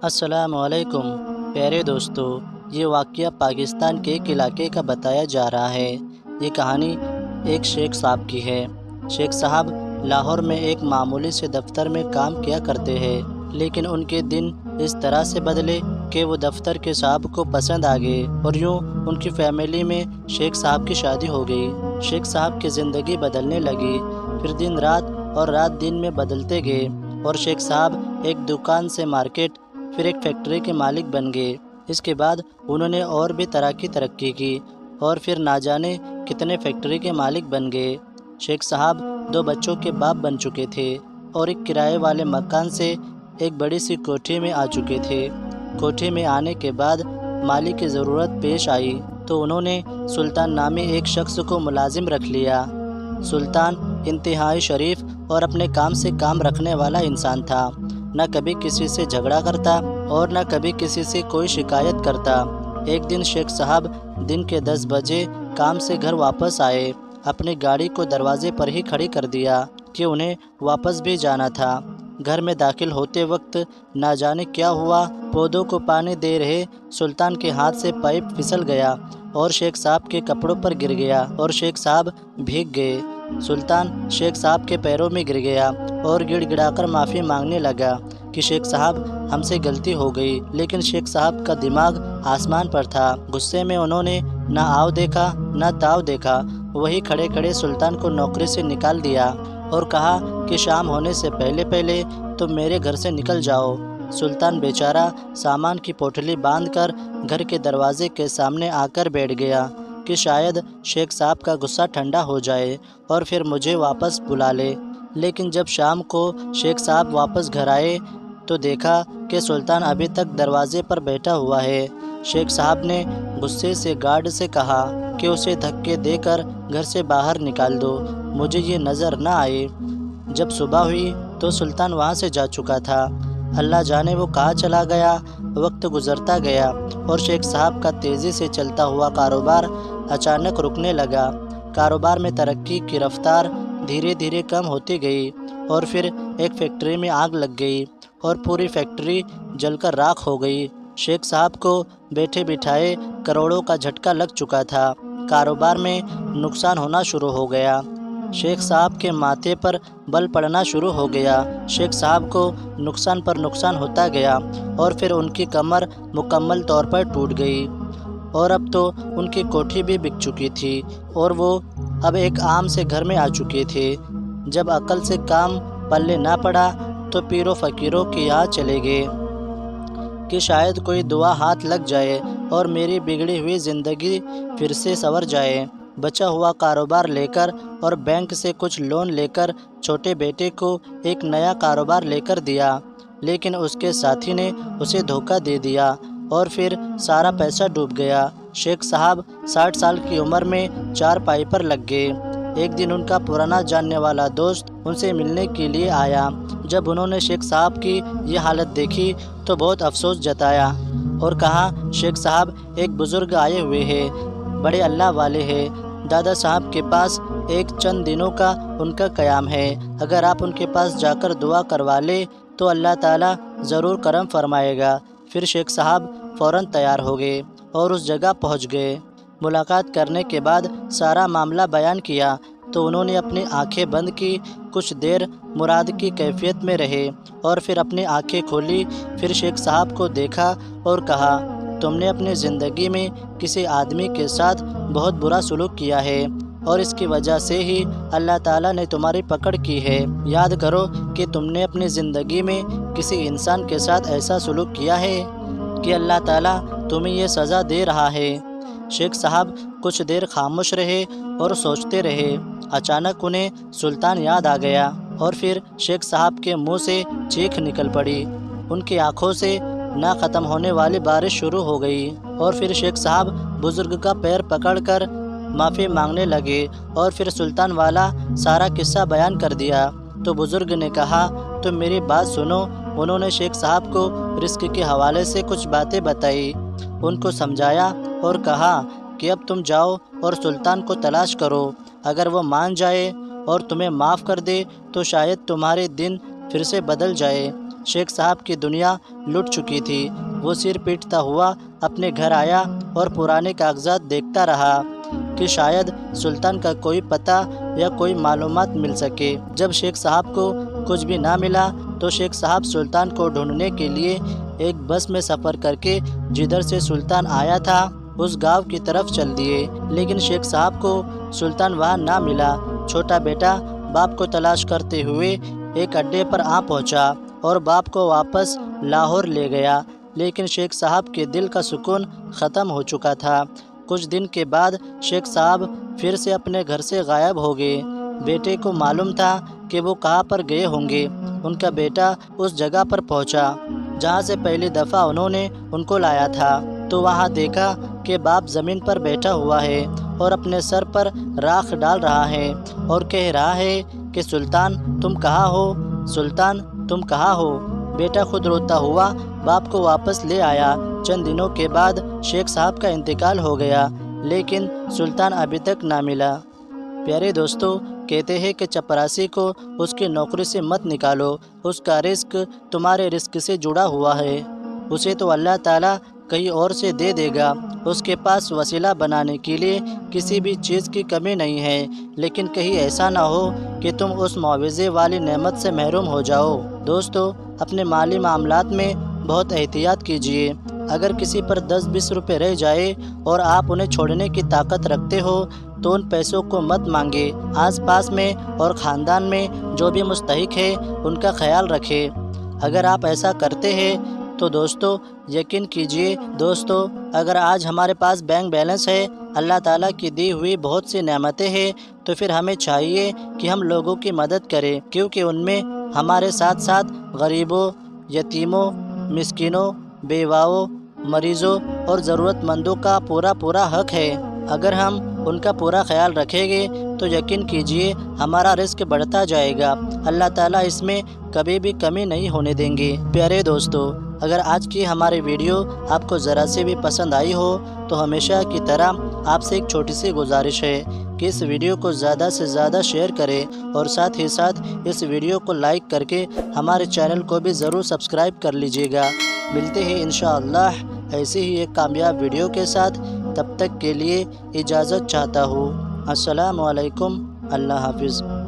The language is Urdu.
السلام علیکم پیارے دوستو، یہ واقعہ پاکستان کے ایک علاقے کا بتایا جا رہا ہے۔ یہ کہانی ایک شیخ صاحب کی ہے۔ شیخ صاحب لاہور میں ایک معمولی سے دفتر میں کام کیا کرتے ہیں، لیکن ان کے دن اس طرح سے بدلے کہ وہ دفتر کے صاحب کو پسند آ گئے، اور یوں ان کی فیملی میں شیخ صاحب کی شادی ہو گئی۔ شیخ صاحب کی زندگی بدلنے لگی، پھر دن رات اور رات دن میں بدلتے گئے، اور شیخ صاحب ایک دکان سے مارکیٹ، پھر ایک فیکٹری کے مالک بن گئے۔ اس کے بعد انہوں نے اور بھی ترقی کی، اور پھر نہ جانے کتنے فیکٹری کے مالک بن گئے۔ شیخ صاحب 2 بچوں کے باپ بن چکے تھے، اور ایک کرائے والے مکان سے ایک بڑی سی کوٹھی میں آ چکے تھے۔ کوٹھی میں آنے کے بعد مالی کی ضرورت پیش آئی تو انہوں نے سلطان نامی ایک شخص کو ملازم رکھ لیا۔ سلطان انتہائی شریف اور اپنے کام سے کام رکھنے والا انسان تھا۔ نہ کبھی کسی سے جھگڑا کرتا اور نہ کبھی کسی سے کوئی شکایت کرتا۔ ایک دن شیخ صاحب دن کے 10 بجے کام سے گھر واپس آئے۔ اپنی گاڑی کو دروازے پر ہی کھڑی کر دیا کہ انہیں واپس بھی جانا تھا۔ گھر میں داخل ہوتے وقت نہ جانے کیا ہوا، پودوں کو پانی دے رہے سلطان کے ہاتھ سے پائپ پھسل گیا اور شیخ صاحب کے کپڑوں پر گر گیا، اور شیخ صاحب بھیگ گئے۔ سلطان شیخ صاحب کے پیروں میں گر گیا اور گڑ گڑا کر معافی مانگنے لگا کہ شیخ صاحب ہم سے غلطی ہو گئی، لیکن شیخ صاحب کا دماغ آسمان پر تھا۔ غصے میں انہوں نے نہ آؤ دیکھا نہ تاؤ دیکھا، وہی کھڑے کھڑے سلطان کو نوکری سے نکال دیا اور کہا کہ شام ہونے سے پہلے تم میرے گھر سے نکل جاؤ۔ سلطان بیچارہ سامان کی پوٹلی باندھ کر گھر کے دروازے کے سامنے آ کر بیٹھ گیا کہ شاید شیخ صاحب کا غصہ ٹھنڈا ہو جائے اور پھر مجھے واپس بلا لے۔ لیکن جب شام کو شیخ صاحب واپس گھر آئے تو دیکھا کہ سلطان ابھی تک دروازے پر بیٹھا ہوا ہے۔ شیخ صاحب نے غصے سے گارڈ سے کہا کہ اسے دھکے دے کر گھر سے باہر نکال دو، مجھے یہ نظر نہ آئے۔ جب صبح ہوئی تو سلطان وہاں سے جا چکا تھا۔ اللہ جانے وہ کہاں چلا گیا۔ وقت گزرتا گیا اور شیخ صاحب کا تیزی سے چلتا ہوا کاروبار اچانک رکنے لگا۔ کاروبار میں ترقی کی رفتار دھیرے دھیرے کم ہوتی گئی، اور پھر ایک فیکٹری میں آگ لگ گئی اور پوری فیکٹری جل کر راکھ ہو گئی۔ شیخ صاحب کو بیٹھے بٹھائے کروڑوں کا جھٹکا لگ چکا تھا۔ کاروبار میں نقصان ہونا شروع ہو گیا۔ شیخ صاحب کے ماتھے پر بل پڑنا شروع ہو گیا۔ شیخ صاحب کو نقصان پر نقصان ہوتا گیا، اور پھر ان کی کمر مکمل طور پر ٹوٹ گئی، اور اب تو ان کی کوٹھی بھی بک چکی تھی، اور وہ اب ایک عام سے گھر میں آ چکے تھے۔ جب عقل سے کام پلے نہ پڑا تو پیروں فقیروں کے یہاں چلے گئے کہ شاید کوئی دعا ہاتھ لگ جائے اور میری بگڑی ہوئی زندگی پھر سے سنور جائے۔ بچا ہوا کاروبار لے کر اور بینک سے کچھ لون لے کر چھوٹے بیٹے کو ایک نیا کاروبار لے کر دیا، لیکن اس کے ساتھی نے اسے دھوکہ دے دیا اور پھر سارا پیسہ ڈوب گیا۔ شیخ صاحب 60 سال کی عمر میں چارپائی پر لگ گئے۔ ایک دن ان کا پرانا جاننے والا دوست ان سے ملنے کے لیے آیا۔ جب انہوں نے شیخ صاحب کی یہ حالت دیکھی تو بہت افسوس جتایا اور کہا، شیخ صاحب ایک بزرگ آئے ہوئے ہیں، بڑے اللہ والے ہیں۔ دادا صاحب کے پاس ایک چند دنوں کا ان کا قیام ہے، اگر آپ ان کے پاس جا کر دعا کروا لیں تو اللہ تعالیٰ ضرور کرم فرمائے گا۔ پھر شیخ صاحب فوراً تیار ہو گئے اور اس جگہ پہنچ گئے۔ ملاقات کرنے کے بعد سارا معاملہ بیان کیا تو انہوں نے اپنی آنکھیں بند کی، کچھ دیر مراد کی کیفیت میں رہے اور پھر اپنی آنکھیں کھولی۔ پھر شیخ صاحب کو دیکھا اور کہا، تم نے اپنی زندگی میں کسی آدمی کے ساتھ بہت برا سلوک کیا ہے، اور اس کی وجہ سے ہی اللہ تعالیٰ نے تمہاری پکڑ کی ہے۔ یاد کرو کہ تم نے اپنی زندگی میں کسی انسان کے ساتھ ایسا سلوک کیا ہے کہ اللہ تعالیٰ تمہیں یہ سزا دے رہا ہے۔ شیخ صاحب کچھ دیر خاموش رہے اور سوچتے رہے۔ اچانک انہیں سلطان یاد آ گیا، اور پھر شیخ صاحب کے منہ سے چیخ نکل پڑی۔ ان کی آنکھوں سے نہ ختم ہونے والی بارش شروع ہو گئی، اور پھر شیخ صاحب بزرگ کا پیر پکڑ کر معافی مانگنے لگے، اور پھر سلطان والا سارا قصہ بیان کر دیا۔ تو بزرگ نے کہا، تم میری بات سنو۔ انہوں نے شیخ صاحب کو رزق کے حوالے سے کچھ باتیں بتائی، ان کو سمجھایا اور کہا کہ اب تم جاؤ اور سلطان کو تلاش کرو، اگر وہ مان جائے اور تمہیں معاف کر دے تو شاید تمہارے دن پھر سے بدل جائے۔ شیخ صاحب کی دنیا لٹ چکی تھی۔ وہ سر پیٹتا ہوا اپنے گھر آیا اور پرانے کاغذات دیکھتا رہا کہ شاید سلطان کا کوئی پتہ یا کوئی معلومات مل سکے۔ جب شیخ صاحب کو کچھ بھی نہ ملا تو شیخ صاحب سلطان کو ڈھونڈنے کے لیے ایک بس میں سفر کر کے جدھر سے سلطان آیا تھا اس گاؤں کی طرف چل دیے، لیکن شیخ صاحب کو سلطان وہاں نہ ملا۔ چھوٹا بیٹا باپ کو تلاش کرتے ہوئے ایک اڈے پر آ پہنچا اور باپ کو واپس لاہور لے گیا، لیکن شیخ صاحب کے دل کا سکون ختم ہو چکا تھا۔ کچھ دن کے بعد شیخ صاحب پھر سے اپنے گھر سے غائب ہو گئے۔ بیٹے کو معلوم تھا کہ وہ کہاں پر گئے ہوں گے۔ ان کا بیٹا اس جگہ پر پہنچا جہاں سے پہلی دفعہ انہوں نے ان کو لایا تھا، تو وہاں دیکھا کہ باپ زمین پر بیٹھا ہوا ہے اور اپنے سر پر راکھ ڈال رہا ہے اور کہہ رہا ہے کہ سلطان تم کہاں ہو، سلطان تم کہاں ہو۔ بیٹا خود روتا ہوا باپ کو واپس لے آیا۔ چند دنوں کے بعد شیخ صاحب کا انتقال ہو گیا، لیکن سلطان ابھی تک نہ ملا۔ پیارے دوستو، کہتے ہیں کہ چپراسی کو اس کی نوکری سے مت نکالو، اس کا رزق تمہارے رزق سے جڑا ہوا ہے، اسے تو اللہ تعالیٰ کہیں اور سے دے دے گا۔ اس کے پاس وسیلہ بنانے کے لیے کسی بھی چیز کی کمی نہیں ہے، لیکن کہیں ایسا نہ ہو کہ تم اس معاوضے والی نعمت سے محروم ہو جاؤ۔ دوستو، اپنے مالی معاملات میں بہت احتیاط کیجیے۔ اگر کسی پر 10-20 روپے رہ جائے اور آپ انہیں چھوڑنے کی طاقت رکھتے ہو تو ان پیسوں کو مت مانگے۔ آس پاس میں اور خاندان میں جو بھی مستحق ہے ان کا خیال رکھیں۔ اگر آپ ایسا کرتے ہیں تو دوستو یقین کیجیے دوستو، اگر آج ہمارے پاس بینک بیلنس ہے، اللہ تعالیٰ کی دی ہوئی بہت سی نعمتیں ہیں، تو پھر ہمیں چاہیے کہ ہم لوگوں کی مدد کریں، کیونکہ ان میں ہمارے ساتھ ساتھ غریبوں، یتیموں، مسکینوں، بیواؤں، مریضوں اور ضرورت مندوں کا پورا حق ہے۔ اگر ہم ان کا پورا خیال رکھیں گے تو یقین کیجیے ہمارا رزق بڑھتا جائے گا، اللہ تعالیٰ اس میں کبھی بھی کمی نہیں ہونے دیں گے۔ پیارے دوستو، اگر آج کی ہماری ویڈیو آپ کو ذرا سے بھی پسند آئی ہو تو ہمیشہ کی طرح آپ سے ایک چھوٹی سی گزارش ہے کہ اس ویڈیو کو زیادہ سے زیادہ شیئر کریں اور ساتھ ہی ساتھ اس ویڈیو کو لائک کر کے ہمارے چینل کو بھی ضرور سبسکرائب کر لیجیے گا۔ ملتے ہیں انشاءاللہ ایسی ہی ایک کامیاب ویڈیو کے ساتھ، تب تک کے لیے اجازت چاہتا ہوں۔ السلام علیکم، اللہ حافظ۔